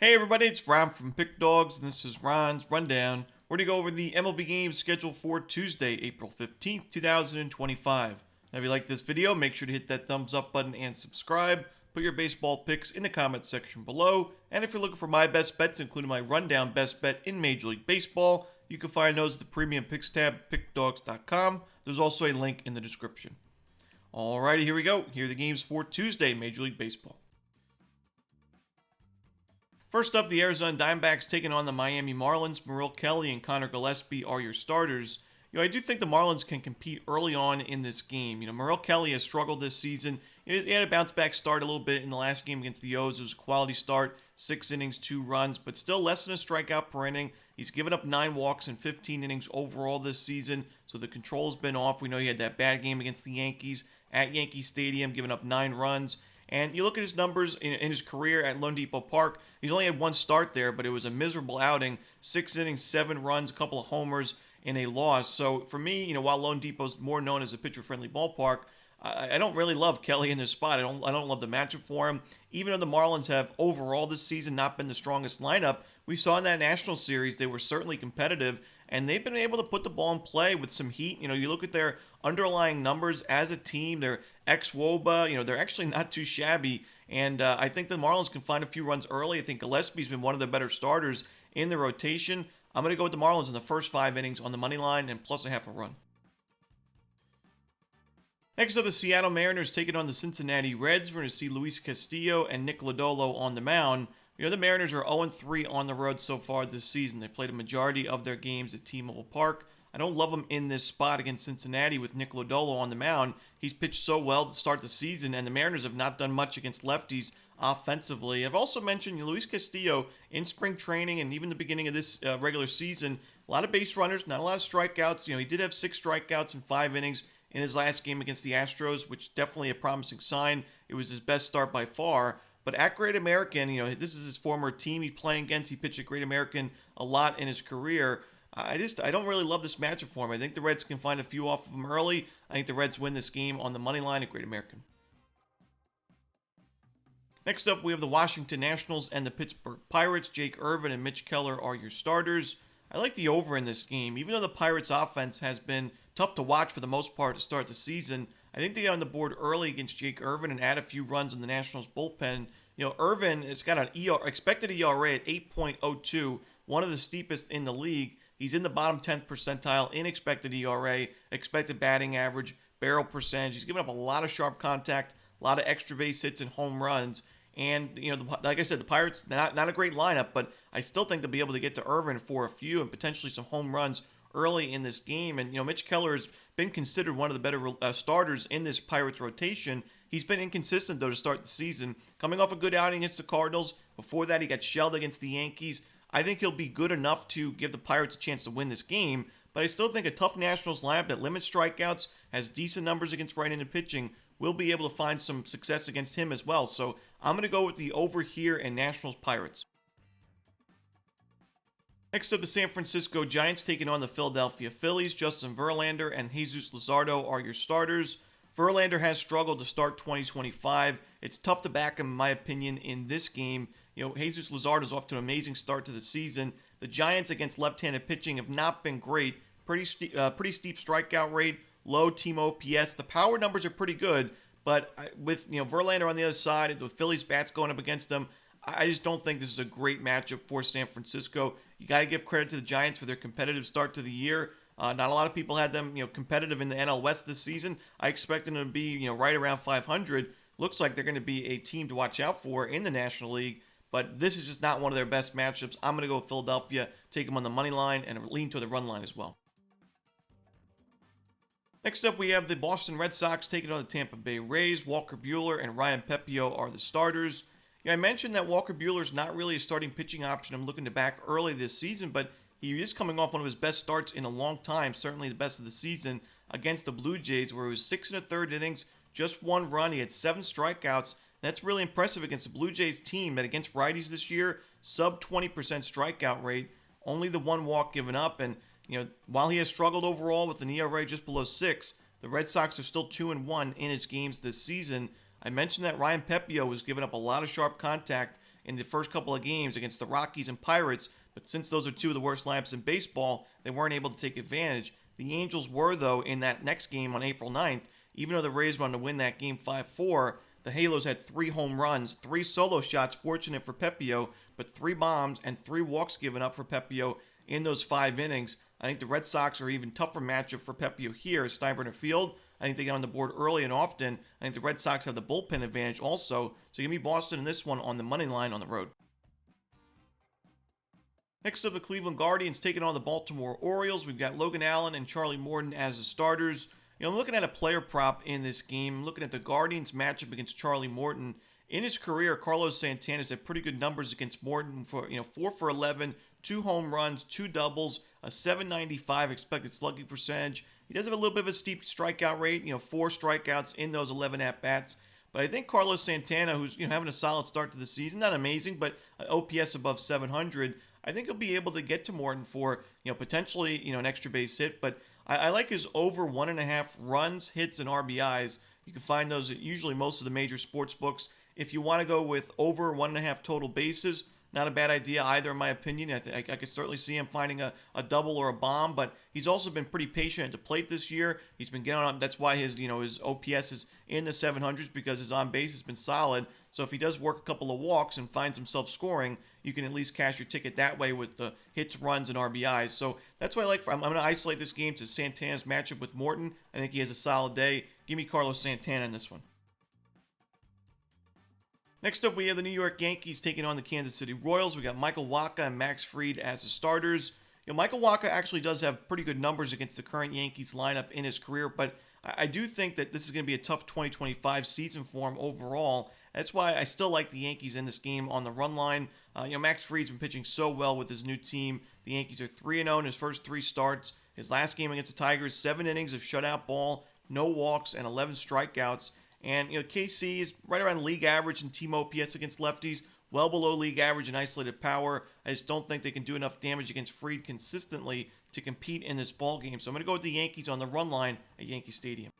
Hey everybody, it's Ron from Pick Dawgz, and this is Ron's Rundown. We're going to go over the MLB games scheduled for Tuesday, April 15th, 2025. Now, if you like this video, make sure to hit that thumbs up button and subscribe. Put your baseball picks in the comments section below. And if you're looking for my best bets, including my rundown best bet in Major League Baseball, you can find those at the premium picks tab at pickdawgz.com. There's also a link in the description. Alrighty, here we go. Here are the games for Tuesday, Major League Baseball. First up, the Arizona Diamondbacks taking on the Miami Marlins. Kelly and Connor Gillespie are your starters. I do think the Marlins can compete early on in this game. Kelly has struggled this season. He had a bounce-back start a little bit in the last game against the O's. It was a quality start, 6 innings, 2 runs, but still less than a strikeout per inning. He's given up 9 walks in 15 innings overall this season, so the control's been off. We know he had that bad game against the Yankees at Yankee Stadium, giving up 9 runs. And you look at his numbers in his career at Lone Depot Park, he's only had 1 start there, but it was a miserable outing. 6 innings, 7 runs, a couple of homers, and a loss. So for me, while Lone Depot's more known as a pitcher-friendly ballpark, I don't really love Kelly in this spot. I don't love the matchup for him. Even though the Marlins have overall this season not been the strongest lineup, we saw in that National Series they were certainly competitive, and they've been able to put the ball in play with some heat. You look at their underlying numbers as a team, their ex-WOBA, they're actually not too shabby, and I think the Marlins can find a few runs early. I think Gillespie's been one of the better starters in the rotation. I'm going to go with the Marlins in the first 5 innings on the money line and plus a half a run. Next up, the Seattle Mariners taking on the Cincinnati Reds. We're going to see Luis Castillo and Nick Lodolo on the mound. The Mariners are 0-3 on the road so far this season. They played a majority of their games at T-Mobile Park. I don't love them in this spot against Cincinnati with Nick Lodolo on the mound. He's pitched so well to start the season, and the Mariners have not done much against lefties offensively. I've also mentioned Luis Castillo in spring training and even the beginning of this regular season. A lot of base runners, not a lot of strikeouts. He did have 6 strikeouts in 5 innings in his last game against the Astros, which is definitely a promising sign. It was his best start by far. But at Great American, this is his former team he's playing against. He pitched at Great American a lot in his career. I don't really love this matchup for him. I think the Reds can find a few off of him early. I think the Reds win this game on the money line at Great American. Next up, we have the Washington Nationals and the Pittsburgh Pirates. Jake Irvin and Mitch Keller are your starters. I like the over in this game. Even though the Pirates' offense has been tough to watch for the most part to start the season, I think they get on the board early against Jake Irvin and add a few runs in the Nationals bullpen. Irvin has got an expected ERA at 8.02, one of the steepest in the league. He's in the bottom 10th percentile in expected ERA, expected batting average, barrel percentage. He's given up a lot of sharp contact, a lot of extra base hits and home runs. And, like I said, the Pirates, not a great lineup, but I still think they'll be able to get to Irvin for a few and potentially some home runs early in this game. And, Mitch Keller has been considered one of the better starters in this Pirates rotation. He's been inconsistent, though, to start the season. Coming off a good outing against the Cardinals. Before that, he got shelled against the Yankees. I think he'll be good enough to give the Pirates a chance to win this game, but I still think a tough Nationals lineup that limits strikeouts, has decent numbers against right-handed pitching, will be able to find some success against him as well. So I'm going to go with the over here in Nationals Pirates. Next up, the San Francisco Giants taking on the Philadelphia Phillies. Justin Verlander and Jesus Luzardo are your starters. Verlander has struggled to start 2025. It's tough to back him, in my opinion, in this game. Jesus Luzardo is off to an amazing start to the season. The Giants against left-handed pitching have not been great. Pretty steep strikeout rate, low team OPS. The power numbers are pretty good, but with Verlander on the other side, the Phillies bats going up against them, I just don't think this is a great matchup for San Francisco. You got to give credit to the Giants for their competitive start to the year. Not a lot of people had them, competitive in the NL West this season. I expect them to be, right around 500. Looks like they're going to be a team to watch out for in the National League. But this is just not one of their best matchups. I'm going to go with Philadelphia, take them on the money line, and lean to the run line as well. Next up, we have the Boston Red Sox taking on the Tampa Bay Rays. Walker Buehler and Ryan Pepiot are the starters. I mentioned that Walker Buehler's not really a starting pitching option I'm looking to back early this season, but he is coming off one of his best starts in a long time, certainly the best of the season, against the Blue Jays, where he was 6 1/3 innings, just 1 run. He had 7 strikeouts. That's really impressive against the Blue Jays team that against righties this year, sub 20% strikeout rate, only the 1 walk given up. And, while he has struggled overall with an ERA just below 6, the Red Sox are still 2-1 in his games this season. I mentioned that Ryan Pepiot was giving up a lot of sharp contact in the first couple of games against the Rockies and Pirates, but since those are two of the worst lineups in baseball, they weren't able to take advantage. The Angels were, though, in that next game on April 9th. Even though the Rays went on to win that game 5-4, the Halos had 3 home runs, 3 solo shots, fortunate for Pepio, but 3 bombs and 3 walks given up for Pepio in those 5 innings. I think the Red Sox are an even tougher matchup for Pepio here at Steinbrenner Field. I think they get on the board early and often. I think the Red Sox have the bullpen advantage also. So give me Boston in this one on the money line on the road. Next up, the Cleveland Guardians taking on the Baltimore Orioles. We've got Logan Allen and Charlie Morton as the starters. I'm looking at a player prop in this game. I'm looking at the Guardians matchup against Charlie Morton. In his career, Carlos Santana's had pretty good numbers against Morton for 4 for 11, 2 home runs, 2 doubles, a 795 expected slugging percentage. He does have a little bit of a steep strikeout rate, 4 strikeouts in those 11 at-bats. But I think Carlos Santana, who's having a solid start to the season, not amazing, but an OPS above 700, I think he'll be able to get to Morton for potentially an extra base hit. But I like his over 1.5 runs, hits, and RBIs. You can find those at usually most of the major sports books. If you want to go with over 1.5 total bases, not a bad idea either, in my opinion. I could certainly see him finding a double or a bomb, but he's also been pretty patient at the plate this year. He's been getting on. That's why his OPS is in the 700s, because his on base has been solid. So if he does work a couple of walks and finds himself scoring, you can at least cash your ticket that way with the hits, runs, and RBIs. So that's why I'm going to isolate this game to Santana's matchup with Morton. I think he has a solid day. Give me Carlos Santana in this one. Next up, we have the New York Yankees taking on the Kansas City Royals. We got Michael Wacha and Max Fried as the starters. Michael Wacha actually does have pretty good numbers against the current Yankees lineup in his career, but I do think that this is going to be a tough 2025 season for him overall. That's why I still like the Yankees in this game on the run line. Max Fried's been pitching so well with his new team. The Yankees are 3-0 in his first 3 starts. His last game against the Tigers, 7 innings of shutout ball, no walks, and 11 strikeouts. And KC is right around league average in team OPS against lefties, well below league average in isolated power. I just don't think they can do enough damage against Fried consistently to compete in this ball game. So I'm going to go with the Yankees on the run line at Yankee Stadium.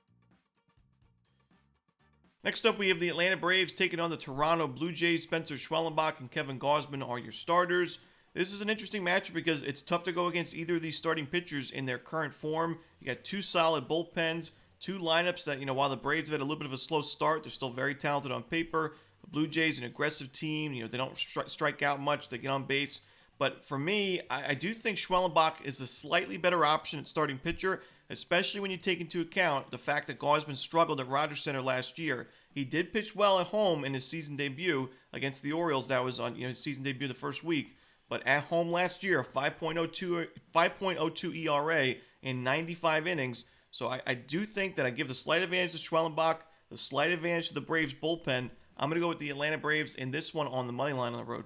Next up, we have the Atlanta Braves taking on the Toronto Blue Jays. Spencer Schwellenbach and Kevin Gausman are your starters. This is an interesting matchup because it's tough to go against either of these starting pitchers in their current form. You got 2 solid bullpens. 2 lineups that, while the Braves have had a little bit of a slow start, they're still very talented on paper. The Blue Jays, an aggressive team. They don't strike out much. They get on base. But for me, I do think Schwellenbach is a slightly better option at starting pitcher, especially when you take into account the fact that Gausman struggled at Rogers Center last year. He did pitch well at home in his season debut against the Orioles. That was on his season debut the first week. But at home last year, 5.02 ERA in 95 innings. So I do think that I give the slight advantage to Schwellenbach, the slight advantage to the Braves bullpen. I'm going to go with the Atlanta Braves in this one on the money line on the road.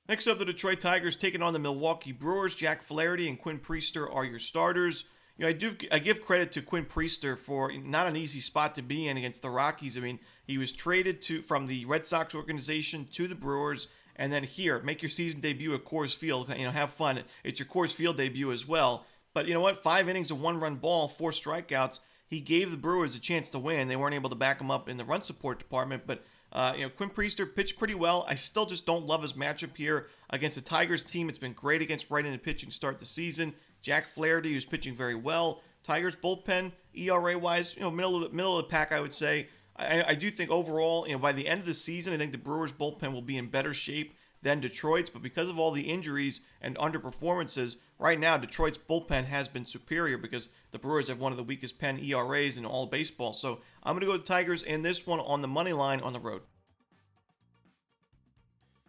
Next up, the Detroit Tigers taking on the Milwaukee Brewers. Jack Flaherty and Quinn Priester are your starters. I give credit to Quinn Priester for not an easy spot to be in against the Rockies. I mean, he was traded from the Red Sox organization to the Brewers. And then here, make your season debut at Coors Field. Have fun. It's your Coors Field debut as well. But you know what? 5 innings of 1-run ball, 4 strikeouts. He gave the Brewers a chance to win. They weren't able to back him up in the run support department. But, Quinn Priester pitched pretty well. I still just don't love his matchup here against the Tigers team. It's been great against right-handed pitching to start the season. Jack Flaherty, who's pitching very well. Tigers bullpen, ERA-wise, middle of the pack, I would say. I do think overall, by the end of the season, I think the Brewers bullpen will be in better shape than Detroit's, but because of all the injuries and underperformances, right now Detroit's bullpen has been superior because the Brewers have one of the weakest pen ERAs in all of baseball. So I'm going to go with Tigers in this one on the money line on the road.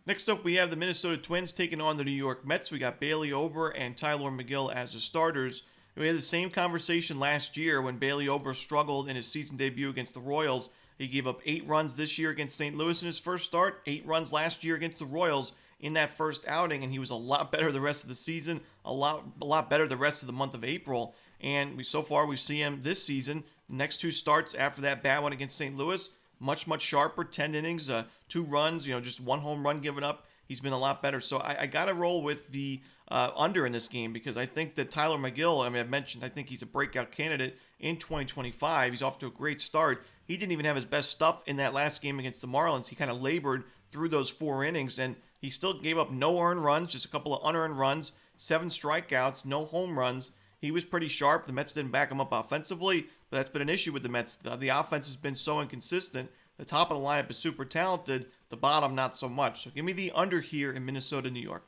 Next up, we have the Minnesota Twins taking on the New York Mets. We got Bailey Ober and Tyler McGill as the starters. We had the same conversation last year when Bailey Ober struggled in his season debut against the Royals. He gave up 8 runs this year against St. Louis in his first start, 8 runs last year against the Royals in that first outing, and he was a lot better the rest of the season, a lot better the rest of the month of April. And we see him this season, next 2 starts after that bad one against St. Louis, much sharper, 10 innings, 2 runs, just 1 home run given up. He's been a lot better. So I got to roll with the under in this game because I think that Tyler McGill, I've mentioned, I think he's a breakout candidate in 2025. He's off to a great start. he didn't even have his best stuff in that last game against the Marlins. He kind of labored through those 4 innings, and he still gave up no earned runs, just a couple of unearned runs, 7 strikeouts, no home runs. He was pretty sharp. The Mets didn't back him up offensively, but that's been an issue with the Mets. The offense has been so inconsistent. The top of the lineup is super talented. The bottom, not so much. So give me the under here in Minnesota, New York.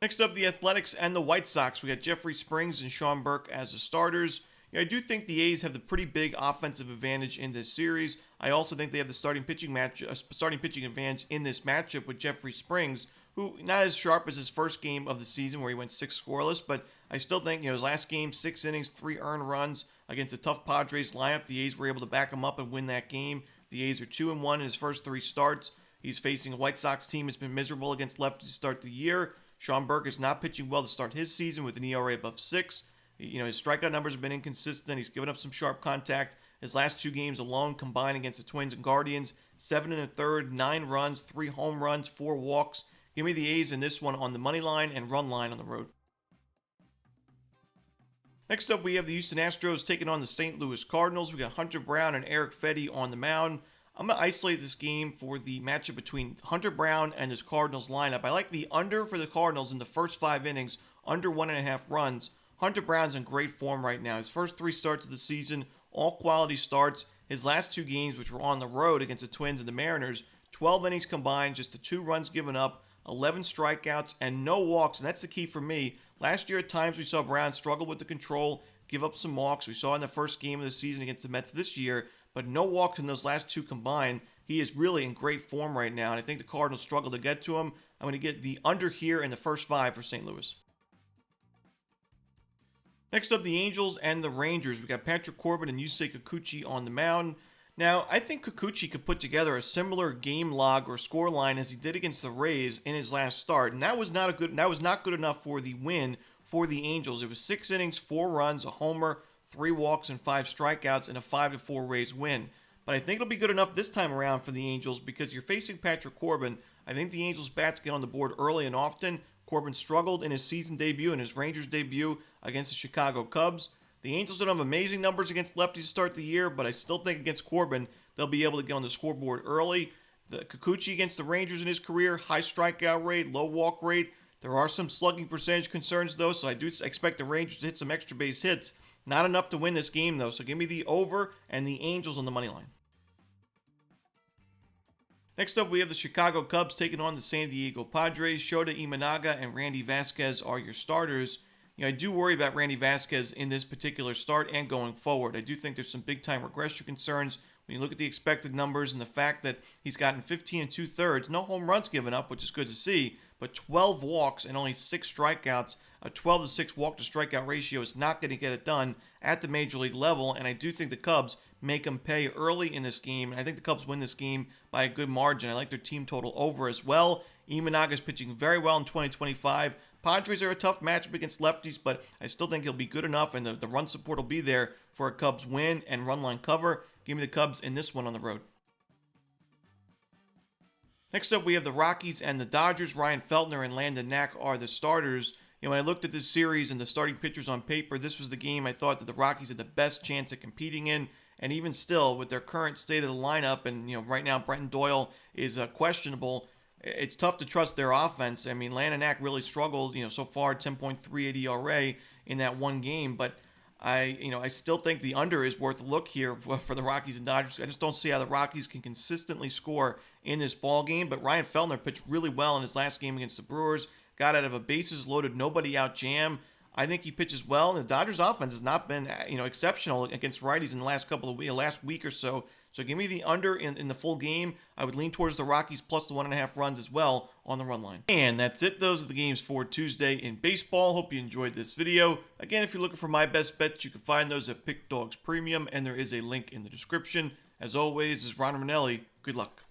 Next up, the Athletics and the White Sox. We got Jeffrey Springs and Sean Burke as the starters. I do think the A's have the pretty big offensive advantage in this series. I also think they have the starting pitching advantage in this matchup with Jeffrey Springs, who not as sharp as his first game of the season where he went 6 scoreless, but I still think his last game, 6 innings, 3 earned runs against a tough Padres lineup. The A's were able to back him up and win that game. The A's are 2-1 in his first 3 starts. He's facing a White Sox team that's been miserable against lefties to start the year. Sean Burke is not pitching well to start his season with an ERA above 6. His strikeout numbers have been inconsistent. He's given up some sharp contact. His last 2 games alone combined against the Twins and Guardians, 7 1/3, 9 runs, 3 home runs, 4 walks. Give me the A's in this one on the money line and run line on the road. Next up, we have the Houston Astros taking on the St. Louis Cardinals. We got Hunter Brown and Eric Fedde on the mound. I'm going to isolate this game for the matchup between Hunter Brown and his Cardinals lineup. I like the under for the Cardinals in the first 5 innings, under 1.5 runs. Hunter Brown's in great form right now. His first 3 starts of the season, all quality starts. His last 2 games, which were on the road against the Twins and the Mariners, 12 innings combined, just the 2 runs given up, 11 strikeouts, and no walks, and that's the key for me. Last year, at times, we saw Brown struggle with the control, give up some walks. We saw in the first game of the season against the Mets this year, but no walks in those last 2 combined. He is really in great form right now, and I think the Cardinals struggle to get to him. I'm going to get the under here in the first 5 for St. Louis. Next up, the Angels and the Rangers. We got Patrick Corbin and Yusei Kikuchi on the mound. Now, I think Kikuchi could put together a similar game log or score line as he did against the Rays in his last start, and that was not good enough for the win for the Angels. It was 6 innings, 4 runs, a homer, 3 walks, and 5 strikeouts in a 5-4 Rays win. But I think it'll be good enough this time around for the Angels because you're facing Patrick Corbin. I think the Angels' bats get on the board early and often. Corbin struggled in his season debut and his Rangers debut against the Chicago Cubs. The Angels don't have amazing numbers against lefties to start the year, but I still think against Corbin, they'll be able to get on the scoreboard early. The Kikuchi against the Rangers in his career, high strikeout rate, low walk rate. There are some slugging percentage concerns, though, so I do expect the Rangers to hit some extra base hits. Not enough to win this game, though, so give me the over and the Angels on the money line. Next up, we have the Chicago Cubs taking on the San Diego Padres. Shota Imanaga and Randy Vasquez are your starters. I do worry about Randy Vasquez in this particular start and going forward. I do think there's some big-time regression concerns when you look at the expected numbers and the fact that he's gotten 15 2/3, no home runs given up, which is good to see, but 12 walks and only 6 strikeouts. A 12-6 walk-to-strikeout ratio is not going to get it done at the major league level, and I do think the Cubs make him pay early in this game, and I think the Cubs win this game by a good margin. I like their team total over as well. Imanaga's pitching very well in 2025. Padres are a tough matchup against lefties, but I still think he'll be good enough, and the run support will be there for a Cubs win and run line cover. Give me the Cubs in this one on the road. Next up, we have the Rockies and the Dodgers. Ryan Feltner and Landon Knack are the starters. When I looked at this series and the starting pitchers on paper, this was the game I thought that the Rockies had the best chance at competing in. And even still, with their current state of the lineup, and right now Brenton Doyle is questionable, it's tough to trust their offense. I mean, Landon Knack really struggled, so far, 10.38 ERA in that one game. But I still think the under is worth a look here for the Rockies and Dodgers. I just don't see how the Rockies can consistently score in this ball game. But Ryan Feltner pitched really well in his last game against the Brewers. Got out of a bases loaded, nobody out jam. I think he pitches well, and the Dodgers' offense has not been, exceptional against righties in the last week or so. So give me the under in the full game. I would lean towards the Rockies plus the 1.5 runs as well on the run line. And that's it. Those are the games for Tuesday in baseball. Hope you enjoyed this video. Again, if you're looking for my best bets, you can find those at Pick Dawgz Premium, and there is a link in the description. As always, this is Romanelli. Good luck.